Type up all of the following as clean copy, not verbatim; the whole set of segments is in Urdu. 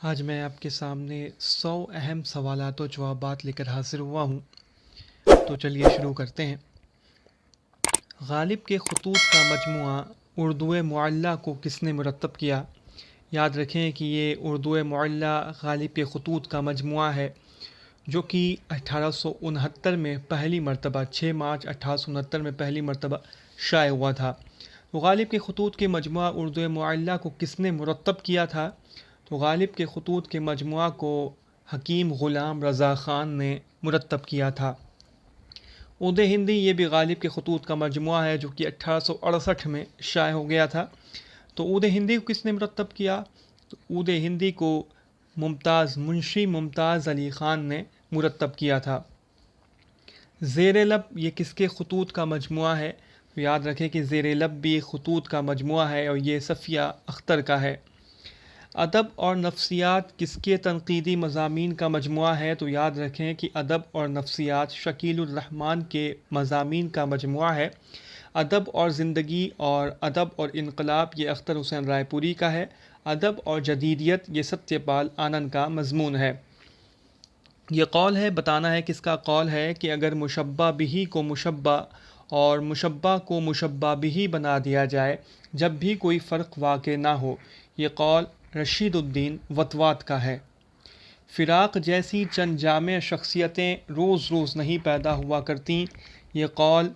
آج میں آپ کے سامنے 100 اہم سوالات و جوابات لے کر حاضر ہوا ہوں، تو چلیے شروع کرتے ہیں۔ غالب کے خطوط کا مجموعہ اردو معلیٰ کو کس نے مرتب کیا؟ یاد رکھیں کہ یہ اردو معلیٰ غالب کے خطوط کا مجموعہ ہے، جو کہ 1869 میں پہلی مرتبہ 6 مارچ 1869 میں پہلی مرتبہ شائع ہوا تھا۔ غالب کے خطوط کے مجموعہ اردو معلیٰ کو کس نے مرتب کیا تھا؟ تو غالب کے خطوط کے مجموعہ کو حکیم غلام رضا خان نے مرتب کیا تھا۔ عود ہندی یہ بھی غالب کے خطوط کا مجموعہ ہے، جو کہ 1868 میں شائع ہو گیا تھا۔ تو عود ہندی کو کس نے مرتب کیا؟ تو عود ہندی کو منشی ممتاز علی خان نے مرتب کیا تھا۔ زیر لب یہ کس کے خطوط کا مجموعہ ہے؟ تو یاد رکھیں کہ زیر لب بھی خطوط کا مجموعہ ہے اور یہ صفیہ اختر کا ہے۔ ادب اور نفسیات کس کے تنقیدی مضامین کا مجموعہ ہے؟ تو یاد رکھیں کہ ادب اور نفسیات شکیل الرحمن کے مضامین کا مجموعہ ہے۔ ادب اور زندگی اور ادب اور انقلاب یہ اختر حسین رائے پوری کا ہے۔ ادب اور جدیدیت یہ ستیہ پال آنند کا مضمون ہے۔ یہ قول ہے، بتانا ہے کس کا قول ہے کہ اگر مشبہ بہ کو مشبہ اور مشبہ کو مشبہ بہ بنا دیا جائے جب بھی کوئی فرق واقع نہ ہو۔ یہ قول رشید الدین وطوات کا ہے۔ فراق جیسی چند جامع شخصیتیں روز روز نہیں پیدا ہوا کرتیں۔ یہ قول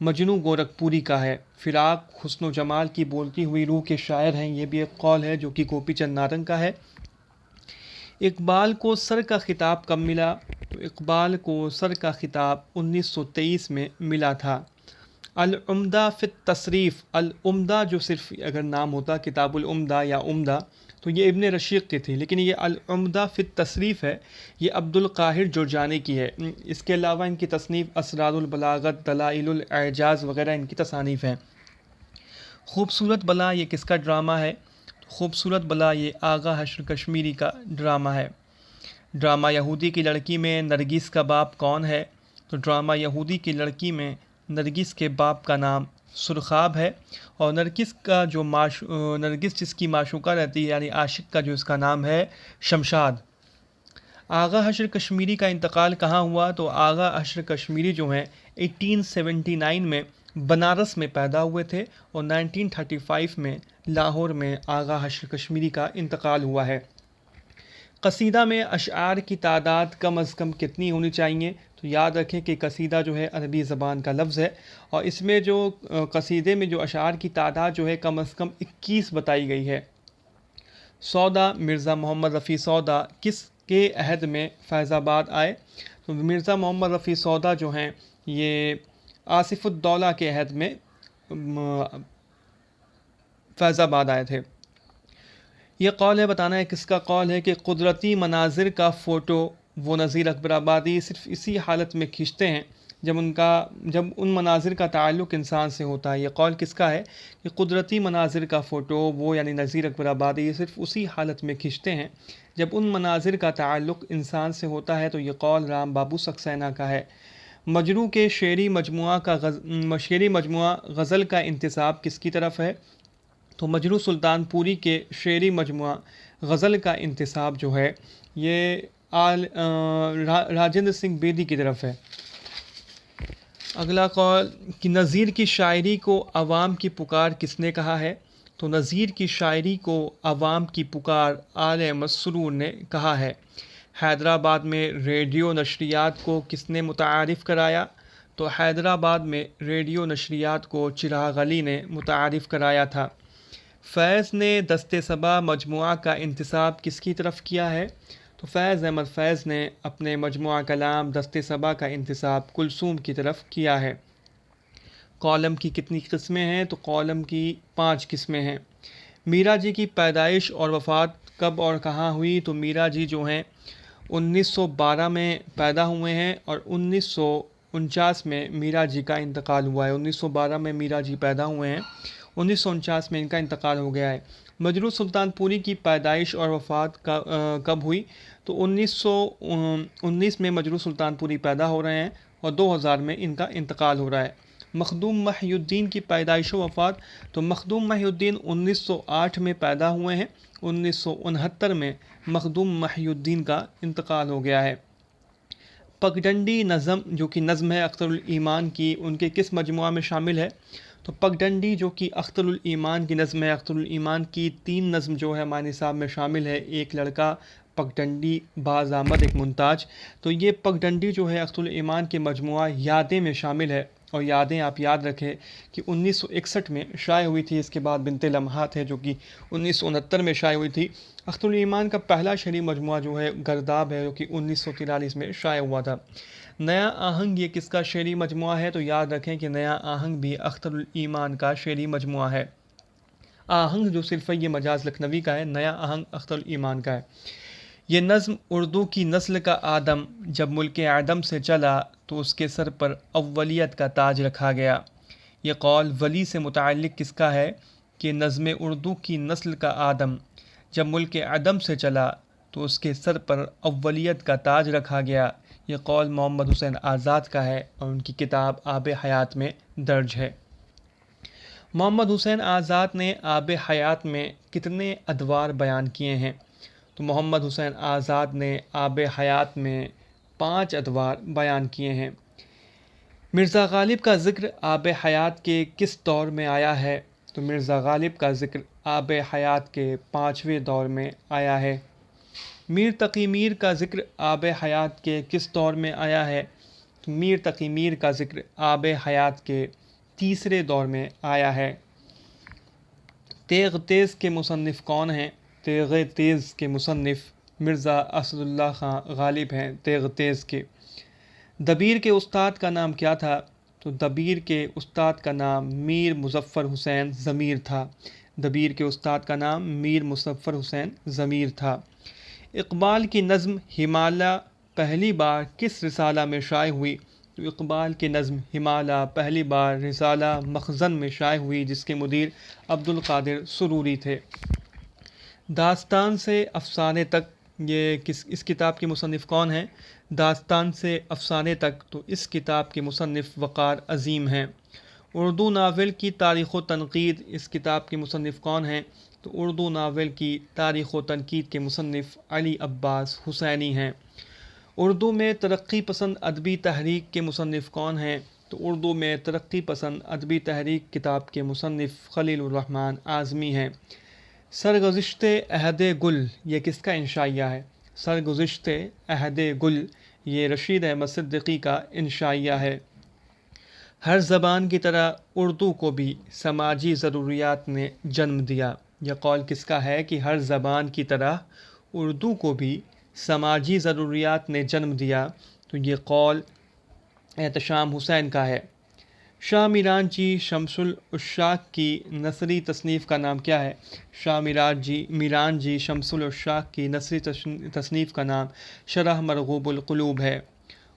مجنوں گورکھپوری کا ہے۔ فراق حسن و جمال کی بولتی ہوئی روح کے شاعر ہیں، یہ بھی ایک قول ہے جو کہ گوپی چند نارنگ کا ہے۔ اقبال کو سر کا خطاب کب ملا؟ تو اقبال کو سر کا خطاب 1923 میں ملا تھا۔ العمدہ فی التصریف، العمدہ جو صرف اگر نام ہوتا کتاب العمدہ یا عمدہ تو یہ ابن رشید کی تھی، لیکن یہ العمدہ فی التصریف ہے، یہ عبد القاہر جرجانی کی ہے۔ اس کے علاوہ ان کی تصنیف اسرار البلاغت، دلائل الاعجاز وغیرہ ان کی تصانیف ہیں۔ خوبصورت بلا یہ کس کا ڈرامہ ہے؟ خوبصورت بلا یہ آغا حشر کشمیری کا ڈرامہ ہے۔ ڈرامہ یہودی کی لڑکی میں نرگس کا باپ کون ہے؟ تو ڈرامہ یہودی کی لڑکی میں نرگس کے باپ کا نام سرخاب ہے، اور نرگس جس کی معشوقہ رہتی ہے یعنی عاشق کا جو اس کا نام ہے شمشاد۔ آغا حشر کشمیری کا انتقال کہاں ہوا؟ تو آغا حشر کشمیری جو ہیں 1879 میں بنارس میں پیدا ہوئے تھے اور 1935 میں لاہور میں آغا حشر کشمیری کا انتقال ہوا ہے۔ قصیدہ میں اشعار کی تعداد کم از کم کتنی ہونی چاہیے؟ تو یاد رکھیں کہ قصیدہ جو ہے عربی زبان کا لفظ ہے، اور اس میں جو قصیدے میں جو اشعار کی تعداد جو ہے کم از کم 21 بتائی گئی ہے۔ سودا مرزا محمد رفیع سودا کس کے عہد میں فیض آباد آئے؟ تو مرزا محمد رفیع سودا جو ہیں یہ آصف الدولہ کے عہد میں فیض آباد آئے تھے۔ یہ قول ہے، بتانا ہے کس کا قول ہے کہ قدرتی مناظر کا فوٹو وہ نذیر اکبر آبادی صرف اسی حالت میں کھینچتے ہیں جب ان مناظر کا تعلق انسان سے ہوتا ہے۔ یہ قول کس کا ہے کہ قدرتی مناظر کا فوٹو وہ یعنی نذیر اکبر آبادی صرف اسی حالت میں کھینچتے ہیں جب ان مناظر کا تعلق انسان سے ہوتا ہے۔ تو یہ قول رام بابو سکسینہ کا ہے۔ مجروح کے شعری مجموعہ غزل کا انتساب کس کی طرف ہے؟ تو مجروح سلطان پوری کے شعری مجموعہ غزل کا انتساب جو ہے یہ راجندر سنگھ بیدی کی طرف ہے۔ اگلا قول کہ نظیر کی شاعری کو عوام کی پکار کس نے کہا ہے؟ تو نظیر کی شاعری کو عوام کی پکار آل احمد سرور نے کہا ہے۔ حیدرآباد میں ریڈیو نشریات کو کس نے متعارف کرایا؟ تو حیدرآباد میں ریڈیو نشریات کو چراغ علی نے متعارف کرایا تھا۔ فیض نے دست صبا مجموعہ کا انتساب کس کی طرف کیا ہے؟ تو فیض احمد فیض نے اپنے مجموعہ کلام دست صبا کا انتساب کلثوم کی طرف کیا ہے۔ کالم کی کتنی قسمیں ہیں؟ تو کالم کی 5 قسمیں ہیں۔ میرا جی کی پیدائش اور وفات کب اور کہاں ہوئی؟ تو میرا جی جو ہیں 1912 میں پیدا ہوئے ہیں اور 1949 میں میرا جی کا انتقال ہوا ہے۔ 1912 میں میرا جی پیدا ہوئے ہیں، 1949 میں ان کا انتقال ہو گیا ہے۔ مجروح سلطان پوری کی پیدائش اور وفات کب ہوئی؟ تو 1919 میں مجروح سلطان پوری پیدا ہو رہے ہیں اور 2000 میں ان کا انتقال ہو رہا ہے۔ مخدوم محی الدین کی پیدائش و وفات، تو مخدوم محی الدین 1908 میں پیدا ہوئے ہیں، 1969 میں مخدوم محی الدین کا انتقال ہو گیا ہے۔ پگڈنڈی نظم جو کہ نظم ہے اختر الایمان کی، ان کے کس مجموعہ میں شامل ہے؟ تو پگڈنڈی جو کہ اختر الایمان کی نظم ہے، اختر الایمان کی 3 نظم جو ہے ہمارے نصاب میں شامل ہے، ایک لڑکا، پگڈنڈی، باز آمد، ایک ممتاز۔ تو یہ پگڈنڈی جو ہے اختر الایمان کے مجموعہ یادیں میں شامل ہے، اور یادیں آپ یاد رکھیں کہ 1961 میں شائع ہوئی تھی۔ اس کے بعد بنت لمحات ہے جو کہ 1969 میں شائع ہوئی تھی۔ اختر الایمان کا پہلا شعری مجموعہ جو ہے گرداب ہے، جو کہ 1943 میں شائع ہوا تھا۔ نیا آہنگ یہ کس کا شعری مجموعہ ہے؟ تو یاد رکھیں کہ نیا آہنگ بھی اختر الایمان کا شعری مجموعہ ہے۔ آہنگ جو صرف یہ مجاز لکھنوی کا ہے، نیا آہنگ اختر الایمان کا ہے۔ یہ نظم اردو کی نسل کا آدم جب ملک عدم سے چلا تو اس کے سر پر اولیت کا تاج رکھا گیا۔ یہ قول ولی سے متعلق کس کا ہے کہ نظم اردو کی نسل کا آدم جب ملک عدم سے چلا تو اس کے سر پر اولیت کا تاج رکھا گیا؟ یہ قول محمد حسین آزاد کا ہے اور ان کی کتاب آب حیات میں درج ہے۔ محمد حسین آزاد نے آب حیات میں کتنے ادوار بیان کیے ہیں؟ تو محمد حسین آزاد نے آب حیات میں 5 ادوار بیان کیے ہیں۔ مرزا غالب کا ذکر آب حیات کے کس دور میں آیا ہے؟ تو مرزا غالب کا ذکر آب حیات کے 5ویں دور میں آیا ہے۔ میر تقی میر کا ذکر آب حیات کے کس دور میں آیا ہے؟ تو میر تقی میر کا ذکر آب حیات کے 3 دور میں آیا ہے۔ تیغ تیز کے مصنف کون ہیں؟ تیغ تیز کے مصنف مرزا اسد اللہ خان غالب ہیں، تیغ تیز کے۔ دبیر کے استاد کا نام کیا تھا؟ تو دبیر کے استاد کا نام میر مظفر حسین ضمیر تھا۔ دبیر کے استاد کا نام میر مظفر حسین ضمیر تھا۔ اقبال کی نظم ہمالیہ پہلی بار کس رسالہ میں شائع ہوئی؟ تو اقبال کی نظم ہمالیہ پہلی بار رسالہ مخزن میں شائع ہوئی، جس کے مدیر عبدالقادر سروری تھے۔ داستان سے افسانے تک یہ اس کتاب کے مصنف کون ہیں؟ داستان سے افسانے تک، تو اس کتاب کے مصنف وقار عظیم ہیں۔ اردو ناول کی تاریخ و تنقید، اس کتاب کے مصنف کون ہیں؟ تو اردو ناول کی تاریخ و تنقید کے مصنف علی عباس حسینی ہیں۔ اردو میں ترقی پسند ادبی تحریک کے مصنف کون ہیں؟ تو اردو میں ترقی پسند ادبی تحریک کتاب کے مصنف خلیل الرحمن اعظمی ہیں۔ سرگزشت عہد گل یہ کس کا انشائیہ ہے؟ سرگزشت عہد گل یہ رشید احمد صدیقی کا انشائیہ ہے۔ ہر زبان کی طرح اردو کو بھی سماجی ضروریات نے جنم دیا۔ یہ قول کس کا ہے کہ ہر زبان کی طرح اردو کو بھی سماجی ضروریات نے جنم دیا؟ تو یہ قول احتشام حسین کا ہے۔ شاہ میران جی شمس العشاق کی نثری تصنیف کا نام کیا ہے؟ شاہ میران جی شمس العشاق کی نثری تصنیف کا نام شرح مرغوب القلوب ہے۔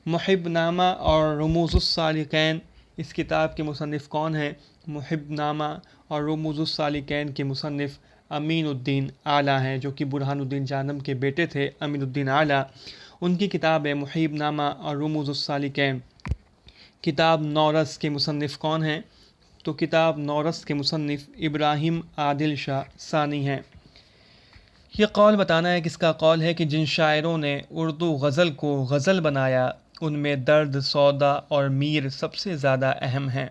محب نامہ اور رموز السالکین اس کتاب کے مصنف کون ہیں؟ محب نامہ اور رموز السالکین کے مصنف امین الدین اعلیٰ ہیں، جو کہ برہان الدین جہنم کے بیٹے تھے، امین الدین اعلیٰ۔ ان کی کتاب ہے محب نامہ اور رموز السالکین۔ کتاب نورس کے مصنف کون ہیں؟ تو کتاب نورس کے مصنف ابراہیم عادل شاہ ثانی ہیں۔ یہ قول بتانا ہے، کس کا قول ہے کہ جن شاعروں نے اردو غزل کو غزل بنایا ان میں درد، سودا اور میر سب سے زیادہ اہم ہیں۔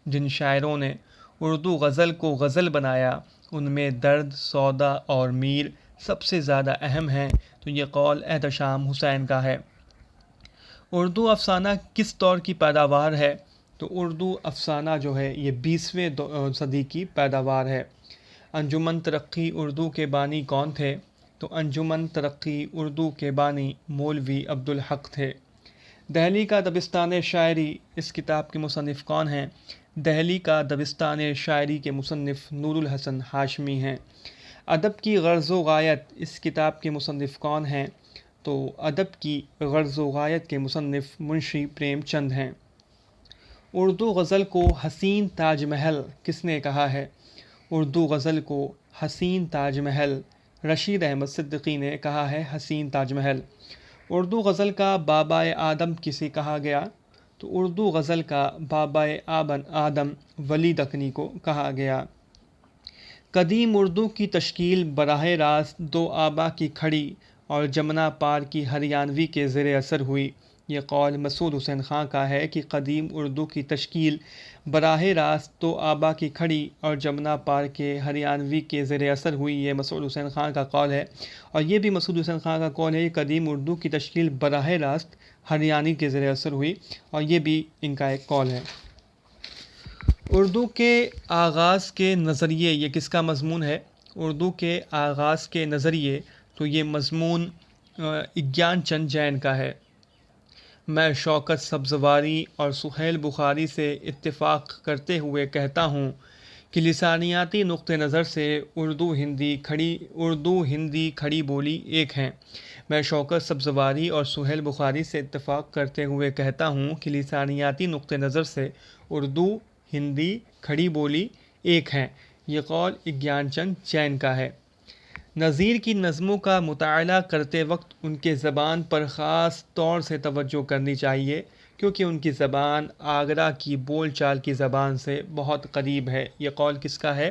جن شاعروں نے اردو غزل کو غزل بنایا ان میں درد، سودا اور میر سب سے زیادہ اہم ہیں۔ تو یہ قول احتشام حسین کا ہے۔ اردو افسانہ کس دور کی پیداوار ہے؟ تو اردو افسانہ جو ہے یہ 20ویں صدی کی پیداوار ہے۔ انجمن ترقی اردو کے بانی کون تھے؟ تو انجمن ترقی اردو کے بانی مولوی عبدالحق تھے۔ دہلی کا دبستان شاعری اس کتاب کے مصنف کون ہیں؟ دہلی کا دبستان شاعری کے مصنف نور الحسن ہاشمی ہیں۔ ادب کی غرض و غایت اس کتاب کے مصنف کون ہیں؟ تو ادب کی غرض و غایت کے مصنف منشی پریم چند ہیں۔ اردو غزل کو حسین تاج محل کس نے کہا ہے؟ اردو غزل کو حسین تاج محل رشید احمد صدیقی نے کہا ہے، حسین تاج محل۔ اردو غزل کا بابائے آدم کسے کہا گیا؟ تو تو اردو غزل کا بابا آدم ولی دکنی کو کہا گیا۔ قدیم اردو کی تشکیل براہ راست دو آبا کی کھڑی اور جمنا پار کی ہریانوی کے زیر اثر ہوئی۔ یہ قول مسعود حسین خان کا ہے کہ قدیم اردو کی تشکیل براہ راست دو آبا کی کھڑی اور جمنا پار کے ہریانوی کے زیر اثر ہوئی۔ یہ مسعود حسین خان کا قول ہے، اور یہ بھی مسعود حسین خان کا قول ہے کہ قدیم اردو کی تشکیل براہ راست ہریانوی کے زیر اثر ہوئی، اور یہ بھی ان کا ایک قول ہے۔ اردو کے آغاز کے نظریے، یہ کس کا مضمون ہے؟ اردو کے آغاز کے نظریے، تو یہ مضمون گیان چند جین کا ہے۔ میں شوکت سبزواری اور سہیل بخاری سے اتفاق کرتے ہوئے کہتا ہوں کہ لسانیاتی نقطہ نظر سے اردو ہندی کھڑی بولی ایک ہیں۔ میں شوکت سبزواری اور سہیل بخاری سے اتفاق کرتے ہوئے کہتا ہوں کہ لسانیاتی نقطہ نظر سے اردو ہندی کھڑی بولی ایک ہیں۔ یہ قول گیان چند جین کا ہے۔ نظیر کی نظموں کا مطالعہ کرتے وقت ان کے زبان پر خاص طور سے توجہ کرنی چاہیے، کیونکہ ان کی زبان آگرہ کی بول چال کی زبان سے بہت قریب ہے۔ یہ قول کس کا ہے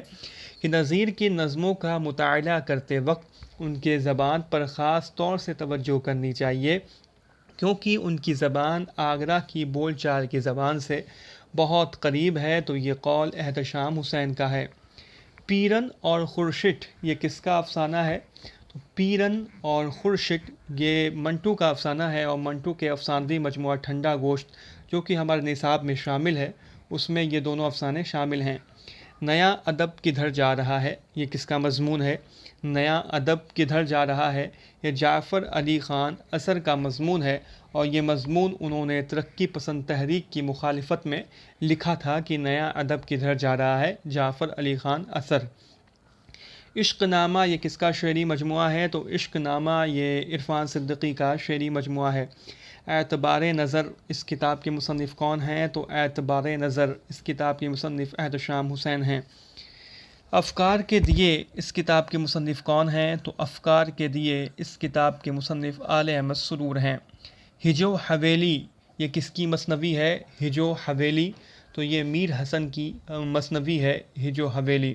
کہ نظیر کی نظموں کا مطالعہ کرتے وقت ان کے زبان پر خاص طور سے توجہ کرنی چاہیے، کیونکہ ان کی زبان آگرہ کی بول چال کی زبان سے بہت قریب ہے۔ تو یہ قول احتشام حسین کا ہے۔ پیرن اور خورشٹ، یہ کس کا افسانہ ہے؟ تو پیرن اور خورشٹ یہ منٹو کا افسانہ ہے، اور منٹو کے افسانوی مجموعہ ٹھنڈا گوشت جو کہ ہمارے نصاب میں شامل ہے، اس میں یہ دونوں افسانے شامل ہیں۔ نیا ادب کدھر جا رہا ہے، یہ کس کا مضمون ہے؟ نیا ادب کدھر جا رہا ہے، یہ جعفر علی خان اثر کا مضمون ہے، اور یہ مضمون انہوں نے ترقی پسند تحریک کی مخالفت میں لکھا تھا کہ نیا ادب کدھر جا رہا ہے، جعفر علی خان اثر۔ عشق نامہ، یہ کس کا شعری مجموعہ ہے؟ تو عشق نامہ یہ عرفان صدیقی کا شعری مجموعہ ہے۔ اعتبار نظر، اس کتاب کے مصنف کون ہیں؟ تو اعتبار نظر اس کتاب کے مصنف احتشام حسین ہیں۔ افکار کے دیے اس کتاب کے مصنف کون ہیں؟ تو افکار کے دیے اس کتاب کے مصنف آل احمد سرور ہیں۔ ہج و حویلی، یہ کس کی مثنوی ہے؟ ہج و حویلی، تو یہ میر حسن کی مثنوی ہے، ہج و حویلی۔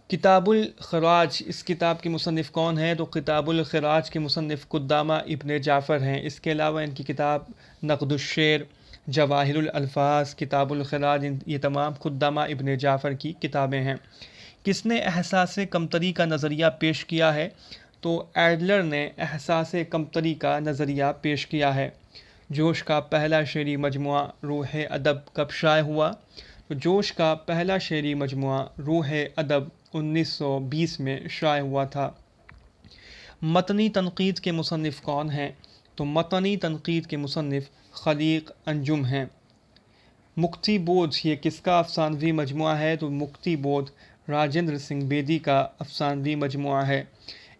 کتاب الخراج، اس کتاب کے مصنف کون ہیں؟ تو کتاب الخراج کے مصنف قدامہ ابن جعفر ہیں۔ اس کے علاوہ ان کی کتاب نقد الشعر، جواہر الالفاظ، کتاب الخراج، یہ تمام قدامہ ابن جعفر کی کتابیں ہیں۔ کس نے احساس کمتری کا نظریہ پیش کیا ہے؟ تو ایڈلر نے احساس کمتری کا نظریہ پیش کیا ہے۔ جوش کا پہلا شعری مجموعہ روح ادب کب شائع ہوا؟ تو جوش کا پہلا شعری مجموعہ روح ادب 1920 میں شائع ہوا تھا۔ متنی تنقید کے مصنف کون ہیں؟ تو متنی تنقید کے مصنف خلیق انجم ہیں۔ مکتی بودھ، یہ کس کا افسانوی مجموعہ ہے؟ تو مکتی بودھ راجندر سنگھ بیدی کا افسانوی مجموعہ ہے۔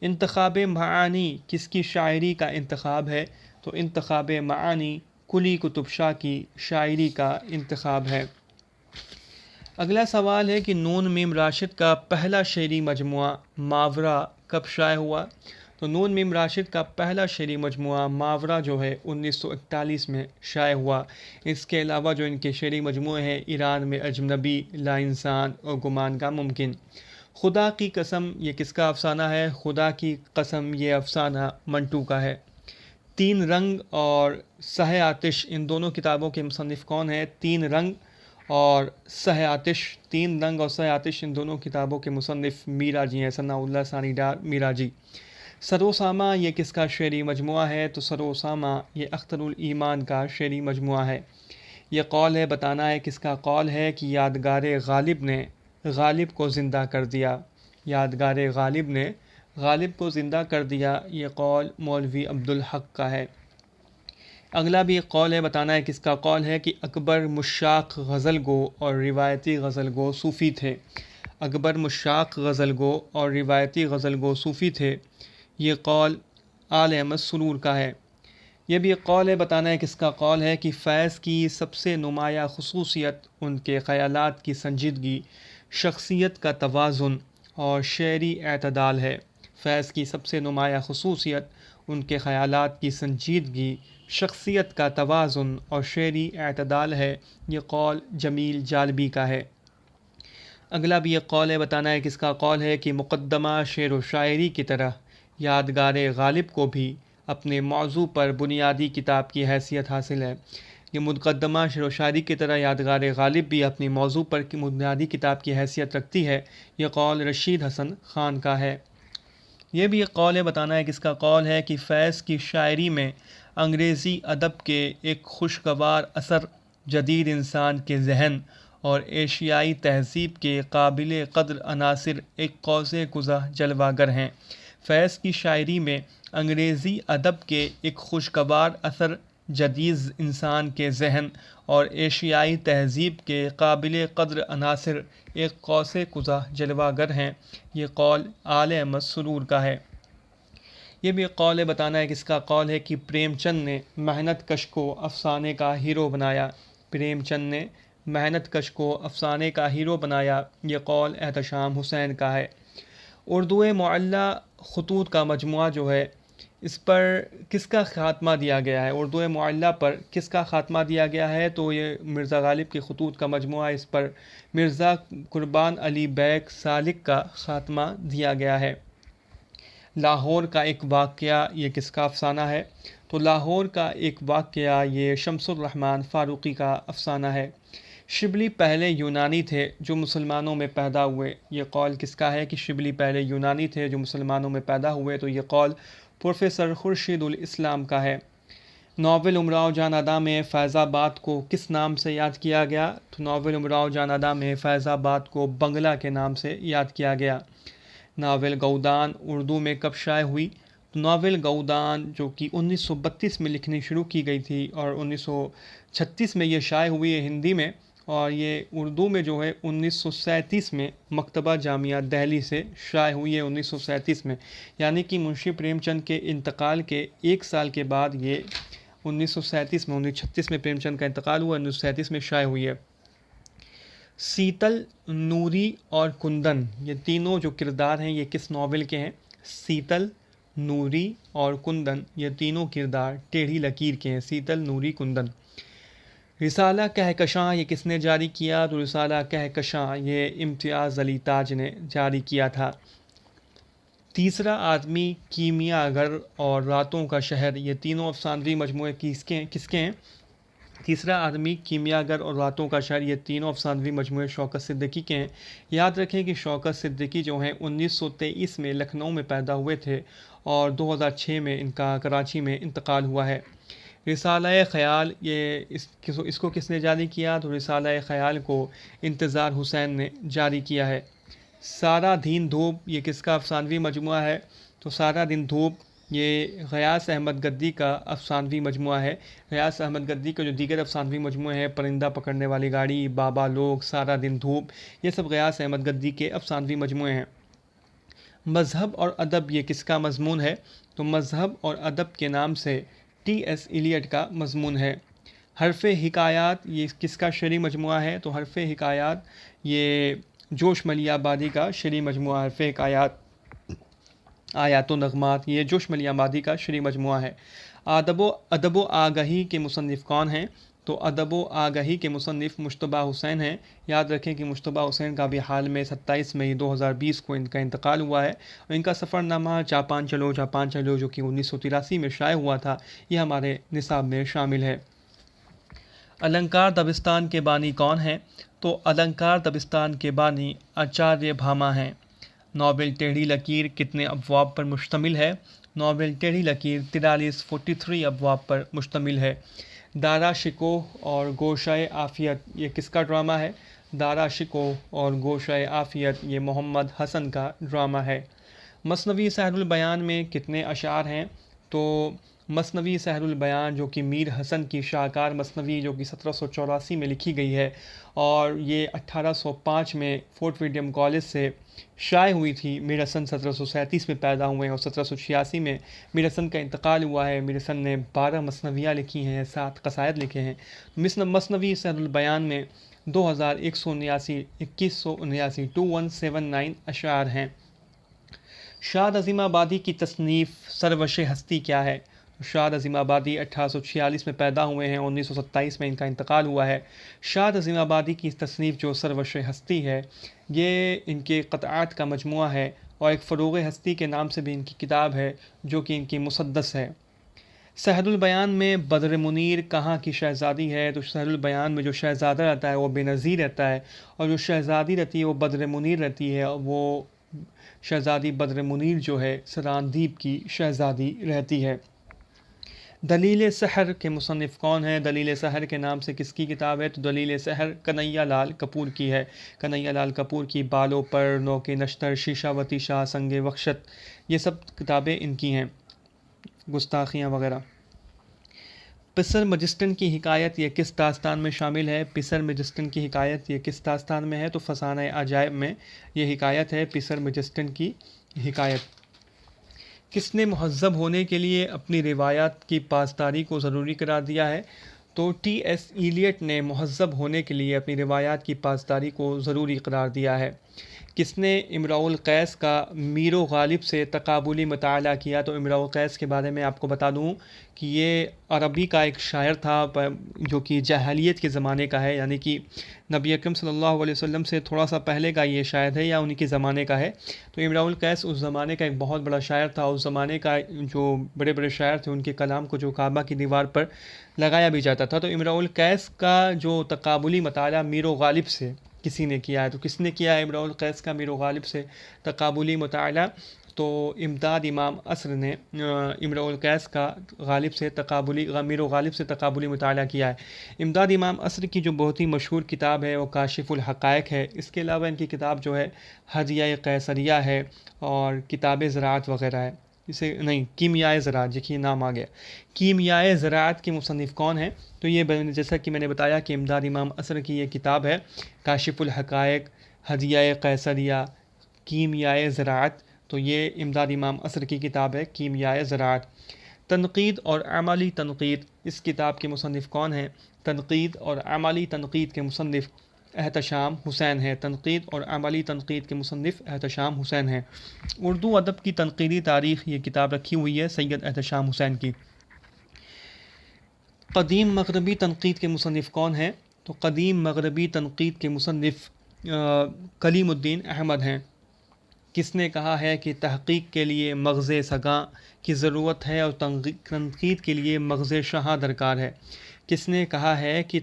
انتخاب معانی کس کی شاعری کا انتخاب ہے؟ تو انتخاب معانی قلی قطب شاہ کی شاعری کا انتخاب ہے۔ اگلا سوال ہے کہ نون میم راشد کا پہلا شعری مجموعہ ماورا کب شائع ہوا؟ تو نون میم راشد کا پہلا شعری مجموعہ ماورا جو ہے 1941 میں شائع ہوا۔ اس کے علاوہ جو ان کے شعری مجموعے ہیں ایران میں اجنبی، لا انسان اور گمان کا ممکن۔ خدا کی قسم، یہ کس کا افسانہ ہے؟ خدا کی قسم یہ افسانہ منٹو کا ہے۔ تین رنگ اور سہ آتش، ان دونوں کتابوں کے مصنف کون ہیں؟ تین رنگ اور سہ آتش، تین رنگ اور سہ آتش ان دونوں کتابوں کے مصنف میرا جی ہیں، ثناء اللہ ثانی ڈار میرا جی۔ سروسامہ، یہ کس کا شعری مجموعہ ہے؟ تو سروسامہ یہ اختر الایمان کا شعری مجموعہ ہے۔ یہ قول ہے، بتانا ہے کس کا قول ہے کہ یادگار غالب نے غالب کو زندہ کر دیا۔ یادگار غالب نے غالب کو زندہ کر دیا، یہ قول مولوی عبدالحق کا ہے۔ اگلا بھی ایک قول ہے، بتانا ہے کس کا قول ہے کہ اکبر مشاق غزل گو اور روایتی غزل گو صوفی تھے۔ اکبر مشاق غزل گو اور روایتی غزل گو صوفی تھے، یہ قول آل احمد سرور کا ہے۔ یہ بھی ایک قول ہے، بتانا ہے کس کا قول ہے کہ فیض کی سب سے نمایاں خصوصیت ان کے خیالات کی سنجیدگی، شخصیت کا توازن اور شعری اعتدال ہے۔ فیض کی سب سے نمایاں خصوصیت ان کے خیالات کی سنجیدگی، شخصیت کا توازن اور شعری اعتدال ہے، یہ قول جمیل جالبی کا ہے۔ اگلا بھی ایک قول ہے، بتانا ہے کس کا قول ہے کہ مقدمہ شعر و شاعری کی طرح یادگار غالب کو بھی اپنے موضوع پر بنیادی کتاب کی حیثیت حاصل ہے۔ یہ مقدمہ شعر و شاعری کی طرح یادگار غالب بھی اپنی موضوع پر بنیادی کتاب کی حیثیت رکھتی ہے، یہ قول رشید حسن خان کا ہے۔ یہ بھی ایک قول ہے، بتانا ہے کس کا قول ہے کہ فیض کی شاعری میں انگریزی ادب کے ایک خوشگوار اثر جدید انسان کے ذہن اور ایشیائی تہذیب کے قابل قدر عناصر ایک قوس قزح جلوہ گر ہیں۔ فیض کی شاعری میں انگریزی ادب کے ایک خوشگوار اثر جدید انسان کے ذہن اور ایشیائی تہذیب کے قابل قدر عناصر ایک قوس قزح جلوہ گر ہیں، یہ قول آل احمد سرور کا ہے۔ یہ بھی ایک قول ہے، بتانا ہے کس کا قول ہے کہ پریم چند نے محنت کش کو افسانے کا ہیرو بنایا۔ پریم چند نے محنت کش کو افسانے کا ہیرو بنایا، یہ قول احتشام حسین کا ہے۔ اردو معلیٰ خطوط کا مجموعہ جو ہے، اس پر کس کا خاتمہ دیا گیا ہے؟ اردو معلیٰ پر کس کا خاتمہ دیا گیا ہے؟ تو یہ مرزا غالب کے خطوط کا مجموعہ، اس پر مرزا قربان علی بیگ سالک کا خاتمہ دیا گیا ہے۔ لاہور کا ایک واقعہ، یہ کس کا افسانہ ہے؟ تو لاہور کا ایک واقعہ یہ شمس الرحمن فاروقی کا افسانہ ہے۔ شبلی پہلے یونانی تھے جو مسلمانوں میں پیدا ہوئے، یہ قول کس کا ہے کہ شبلی پہلے یونانی تھے جو مسلمانوں میں پیدا ہوئے؟ تو یہ قول پروفیسر خورشید الاسلام کا ہے۔ ناول امراؤ جان ادا میں فیض آباد کو کس نام سے یاد کیا گیا؟ تو ناول امراؤ جان ادا میں فیض آباد کو بنگلہ کے نام سے یاد کیا گیا۔ ناول گؤدان اردو میں کب شائع ہوئی؟ تو ناول گؤدان جو کہ 1932 میں لکھنی شروع کی گئی تھی اور 1936 میں یہ شائع ہوئی ہے ہندی میں، اور یہ اردو میں جو ہے 1937 میں مکتبہ جامعہ دہلی سے شائع ہوئی ہے 1937 میں، یعنی کہ منشی پریم چند کے انتقال کے ایک سال کے بعد یہ 1937 میں 1936 میں پریم چند کا انتقال ہوا، 1937 میں شائع ہوئی ہے۔ سیتل، نوری اور کندن، یہ تینوں جو کردار ہیں یہ کس ناول کے ہیں؟ سیتل، نوری اور کندن، یہ تینوں کردار ٹیڑھی لکیر کے ہیں، سیتل، نوری، کندن۔ رسالہ کہکشاں یہ کس نے جاری کیا؟ تو رسالہ کہکشاں یہ امتیاز علی تاج نے جاری کیا تھا۔ تیسرا آدمی، کیمیا گر اور راتوں کا شہر، یہ تینوں افسانوی مجموعے کس کے ہیں؟ تیسرا آدمی، کیمیا گر اور راتوں کا شہر، یہ تینوں افسانوی مجموعے شوکت صدیقی کے ہیں۔ یاد رکھیں کہ شوکت صدیقی جو ہیں 1923 میں لکھنؤ میں پیدا ہوئے تھے اور 2006 میں ان کا کراچی میں انتقال ہوا ہے۔ رسالہ خیال یہ اس کو کس نے جاری کیا؟ تو رسالہ خیال کو انتظار حسین نے جاری کیا ہے۔ سارا دین دھوپ یہ کس کا افسانوی مجموعہ ہے؟ تو سارا دن دھوپ یہ غیاث احمد گدی کا افسانوی مجموعہ ہے۔ غیاث احمد گدی کا جو دیگر افسانوی مجموعے ہیں، پرندہ پکڑنے والی گاڑی، بابا لوگ، سارا دن دھوپ، یہ سب غیاث احمد گدی کے افسانوی مجموعے ہیں۔ مذہب اور ادب یہ کس کا مضمون ہے؟ تو مذہب اور ادب کے نام سے ٹی ایس ایلیٹ کا مضمون ہے۔ حرف حکایات یہ کس کا شعری مجموعہ ہے؟ تو حرف حکایات یہ جوش ملی آبادی کا شعری مجموعہ، حرف حکایات آیات و نغمات یہ جوش ملی آبادی کا شعری مجموعہ ہے۔ ادب و آگہی کے مصنف کون ہیں؟ تو ادب و آگہی کے مصنف مجتبیٰ حسین ہیں۔ یاد رکھیں کہ مجتبیٰ حسین کا بھی حال میں 27 مئی 2020 کو ان کا انتقال ہوا ہے، اور ان کا سفر نامہ جاپان چلو جاپان چلو جو کہ 1983 میں شائع ہوا تھا، یہ ہمارے نصاب میں شامل ہے۔ النکار دبستان کے بانی کون ہیں؟ تو النکار دبستان کے بانی آچاریہ بھاما ہیں۔ ناول ٹیڑھی لکیر کتنے ابواب پر مشتمل ہے؟ ناول ٹیڑھی لکیر 43 ابواب پر مشتمل ہے۔ دارا شکوہ اور گوشۂ عافیت یہ کس کا ڈرامہ ہے؟ دارا شکوہ اور گوشۂ عافیت یہ محمد حسن کا ڈرامہ ہے۔ مثنوی سحر البیان میں کتنے اشعار ہیں؟ تو مثنوی سحر البیان جو کہ میر حسن کی شاہکار مثنوی جو کہ 1784 میں لکھی گئی ہے، اور یہ 1805 میں فورٹ ولیم کالج سے شائع ہوئی تھی۔ میر حسن 1737 میں پیدا ہوئے ہیں اور 1786 میں میر حسن کا انتقال ہوا ہے۔ میر حسن نے 12 مثنویاں لکھی ہیں، 7 قصائد لکھے ہیں۔ مثنوی سحر البیان میں 2179 2179 اشعار ہیں۔ شاد عظیم آبادی کی تصنیف سروش ہستی کیا ہے؟ شاد عظیم آبادی 1846 میں پیدا ہوئے ہیں، 1927 میں ان کا انتقال ہوا ہے۔ شاد عظیم آبادی کی تصنیف جو سرورش ہستی ہے، یہ ان کے قطعات کا مجموعہ ہے، اور ایک فروغ ہستی کے نام سے بھی ان کی کتاب ہے جو کہ ان کی مسدس ہے۔ سحر البیان میں بدر منیر کہاں کی شہزادی ہے؟ تو سحر البیان میں جو شہزادہ رہتا ہے وہ بے نظیر رہتا ہے، اور جو شہزادی رہتی ہے وہ بدر منیر رہتی ہے، اور وہ شہزادی بدر منیر جو ہے سراندیپ کی شہزادی رہتی ہے۔ دلیل سحر کے مصنف کون ہیں؟ دلیل سحر کے نام سے کس کی کتاب ہے؟ تو دلیل سحر کنہیا لال کپور کی ہے۔ کنہیا لال کپور کی بالوں پر، نوک نشتر، شیشہ وتی شاہ، سنگ وخشت، یہ سب کتابیں ان کی ہیں، گستاخیاں وغیرہ۔ پسر مجسٹن کی حکایت یہ کس داستان میں شامل ہے؟ پسر مجسٹن کی حکایت یہ کس داستان میں ہے؟ تو فسانہ عجائب میں یہ حکایت ہے، پسر مجسٹن کی حکایت۔ کس نے مہذب ہونے کے لیے اپنی روایات کی پاسداری کو ضروری قرار دیا ہے؟ تو ٹی ایس ایلیٹ نے مہذب ہونے کے لیے اپنی روایات کی پاسداری کو ضروری قرار دیا ہے۔ کس نے امراء القیس کا میر و غالب سے تقابلی مطالعہ کیا؟ تو امراء القیس کے بارے میں آپ کو بتا دوں کہ یہ عربی کا ایک شاعر تھا جو کہ جاہلیت کے زمانے کا ہے، یعنی کہ نبی اکرم صلی اللہ علیہ وسلم سے تھوڑا سا پہلے کا یہ شاعر ہے یا انہی کے زمانے کا ہے۔ تو امراء القیس اس زمانے کا ایک بہت بڑا شاعر تھا۔ اس زمانے کا جو بڑے بڑے شاعر تھے ان کے کلام کو جو کعبہ کی دیوار پر لگایا بھی جاتا تھا۔ تو امراء القیس کا جو تقابلی مطالعہ میر و غالب سے کسی نے کیا ہے، تو کس نے کیا ہے امراء القیس کا میر و غالب سے تقابلی مطالعہ؟ تو امداد امام عصر نے امراء القیس کا میر و غالب سے تقابلی مطالعہ کیا ہے۔ امداد امام عصر کی جو بہت ہی مشہور کتاب ہے وہ کاشف الحقائق ہے۔ اس کے علاوہ ان کی کتاب جو ہے ہدیہ قیصریہ ہے، اور کتاب زراعت وغیرہ ہے۔ کیمیائے زراعت، دیکھیے نام آ گیا۔ کیمیائے زراعت کے مصنف کون ہیں؟ تو یہ جیسا کہ میں نے بتایا کہ امداد امام عصر کی یہ کتاب ہے کاشف الحقائق، ہدیہ قیصریہ، کیمیائے زراعت، تو یہ امداد امام عصر کی کتاب ہے کیمیائے زراعت۔ تنقید اور عملی تنقید، اس کتاب کے مصنف کون ہیں؟ تنقید اور عملی تنقید کے مصنف احتشام حسین ہے۔ تنقید اور عملی تنقید کے مصنف احتشام حسین ہیں۔ اردو ادب کی تنقیدی تاریخ، یہ کتاب رکھی ہوئی ہے سید احتشام حسین کی۔ قدیم مغربی تنقید کے مصنف کون ہیں؟ تو قدیم مغربی تنقید کے مصنف کلیم الدین احمد ہیں۔ کس نے کہا ہے کہ تحقیق کے لیے مغز سگاں کی ضرورت ہے اور تنقید کے لیے مغز شہاں درکار ہے؟ کس نے کہا ہے کہ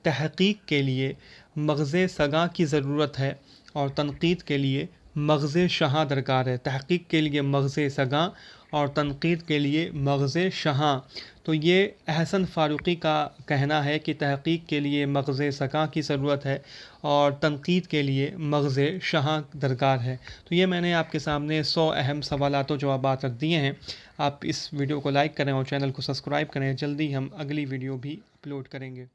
تحقیق کے لیے مغز سگاں کی ضرورت ہے اور تنقید کے لیے مغز شہاں درکار ہے؟ تحقیق کے لیے مغز سگاں اور تنقید کے لیے مغز شہاں، تو یہ احسن فاروقی کا کہنا ہے کہ تحقیق کے لیے مغز سگاں کی ضرورت ہے اور تنقید کے لیے مغز شہاں درکار ہے۔ تو یہ میں نے آپ کے سامنے 100 اہم سوالات و جوابات رکھ دیے ہیں۔ آپ اس ویڈیو کو لائک کریں اور چینل کو سبسکرائب کریں، جلدی ہم اگلی ویڈیو بھی اپلوڈ کریں گے۔